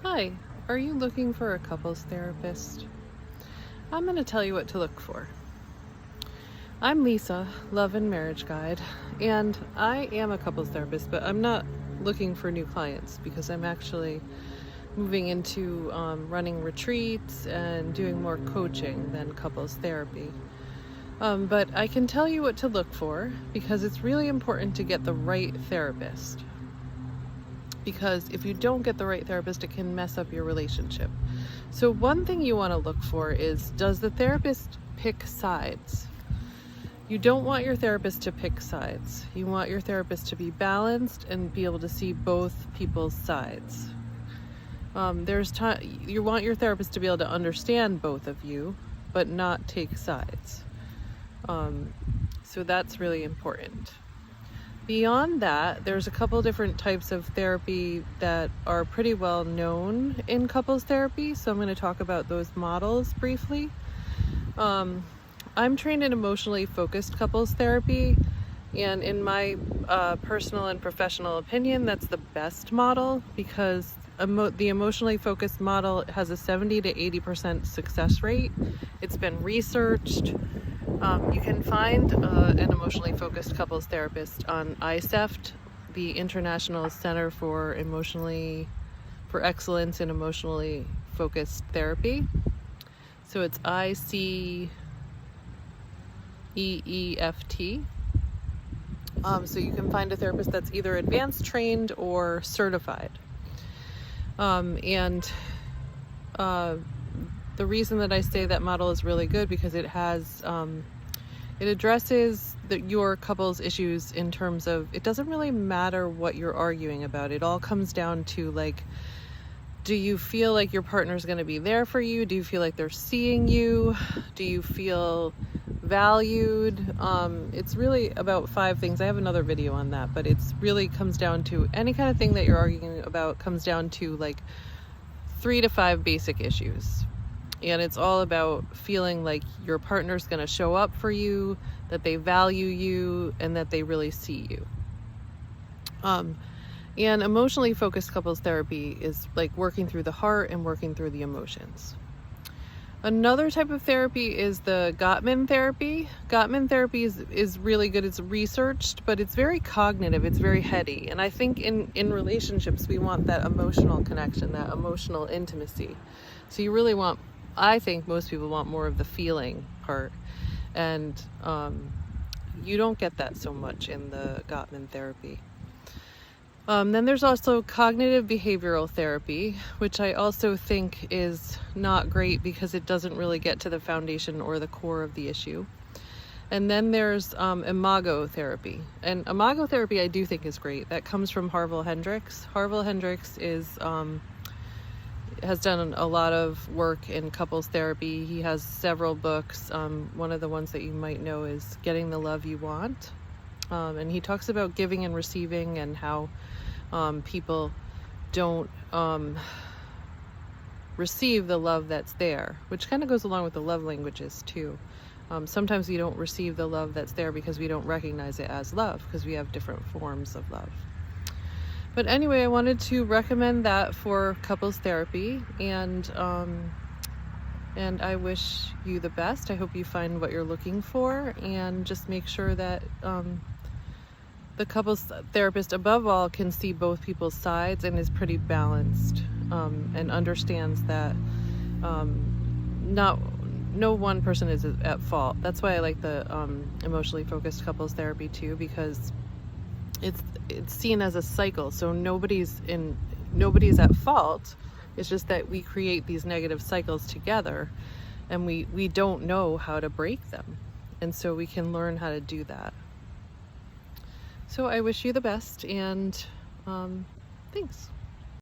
Hi, are you looking for a couples therapist? I'm going to tell you what to look for. I'm Lisa, Love and Marriage Guide, and I am a couples therapist, but I'm not looking for new clients because I'm actually moving into running retreats and doing more coaching than couples therapy. But I can tell you what to look for because it's really important to get the right therapist. Because if you don't get the right therapist, it can mess up your relationship. So one thing you want to look for is, does the therapist pick sides? You don't want your therapist to pick sides. You want your therapist to be balanced and be able to see both people's sides. You want your therapist to be able to understand both of you, but not take sides. So that's really important. Beyond that, there's a couple different types of therapy that are pretty well known in couples therapy, so I'm going to talk about those models briefly. I'm trained in emotionally focused couples therapy, and in my personal and professional opinion, that's the best model because the emotionally focused model has a 70 to 80% success rate. It's been researched. You can find an emotionally focused couples therapist on ICEFT, the International Center for Excellence in Emotionally Focused Therapy. So it's ICEEFT. So you can find a therapist that's either advanced trained or certified. And the reason that I say that model is really good because it addresses your couple's issues in terms of, it doesn't really matter what you're arguing about. It all comes down to, like, do you feel like your partner's going to be there for you? Do you feel like they're seeing you? Do you feel valued? It's really about 5 things. I have another video on that, but it's really comes down to any kind of thing that you're arguing about comes down to like 3 to 5 basic issues. And it's all about feeling like your partner's going to show up for you, that they value you, and that they really see you. And emotionally focused couples therapy is like working through the heart and working through the emotions. Another type of therapy is the Gottman therapy. Gottman therapy is really good. It's researched, but it's very cognitive. It's very heady. And I think in relationships, we want that emotional connection, that emotional intimacy. So you really want, I think most people want more of the feeling part. And you don't get that so much in the Gottman therapy. Then there's also cognitive behavioral therapy, which I also think is not great because it doesn't really get to the foundation or the core of the issue. And then there's imago therapy. And imago therapy I do think is great. That comes from Harville Hendrix. Harville Hendrix has done a lot of work in couples therapy. He has several books. One of the ones that you might know is Getting the Love You Want. And he talks about giving and receiving and how people don't receive the love that's there, which kind of goes along with the love languages too. Sometimes we don't receive the love that's there because we don't recognize it as love because we have different forms of love. But anyway, I wanted to recommend that for couples therapy, and I wish you the best. I hope you find what you're looking for, and just make sure that the couples therapist, above all, can see both people's sides and is pretty balanced, and understands that no one person is at fault. That's why I like the emotionally focused couples therapy too, because it's seen as a cycle. So nobody's at fault. It's just that we create these negative cycles together, and we don't know how to break them, and so we can learn how to do that. So I wish you the best, and thanks.